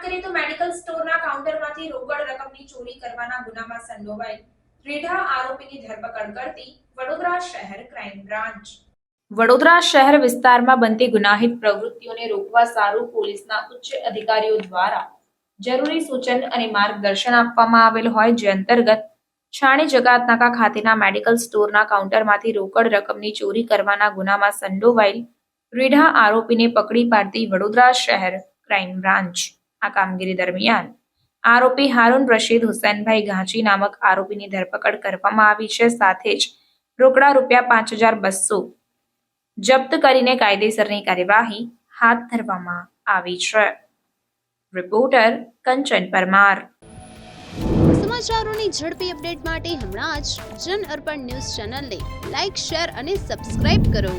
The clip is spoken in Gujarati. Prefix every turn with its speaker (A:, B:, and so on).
A: કરીએ તો મેડિકલ સ્ટોરના કાઉન્ટરમાંથી રોકડ રકમની ચોરી કરવાના ગુનામાં સંડોવાયેલ રીઢા આરોપીની ધરપકડ કરતી વડોદરા શહેર ક્રાઇમ બ્રાન્ચ। વડોદરા શહેર વિસ્તારમાં બનતી ગુનાહિત પ્રવૃત્તિઓને રોકવા સારું પોલીસના ઉચ્ચ અધિકારીઓ દ્વારા જરૂરી સૂચન અને માર્ગદર્શન આપવામાં આવેલ હોય, જે અંતર્ગત છાણી જકાતનાકા ખાતેના મેડિકલ સ્ટોરના કાઉન્ટરમાંથી રોકડ રકમની ચોરી કરવાના ગુનામાં સંડોવાયેલ રીઢા આરોપીને પકડી પાડતી વડોદરા શહેર ક્રાઇમ બ્રાન્ચ આ કામગીરી દરમિયાન આરોપી હારૂન રશીદ હુસૈનભાઈ ઘાંચી નામક આરોપીની ધરપકડ કરવામાં આવી છે। સાથે જ રોકડા ₹5200 જપ્ત કરીને કાયદેસરની કાર્યવાહી હાથ ધરવામાં આવી છે। રિપોર્ટર કંચન પરમાર।
B: સમાચારોની ઝડપી અપડેટ માટે હમણાં જ જન અર્પણ ન્યૂઝ ચેનલને લાઇક, શેર અને સબસ્ક્રાઇબ કરો।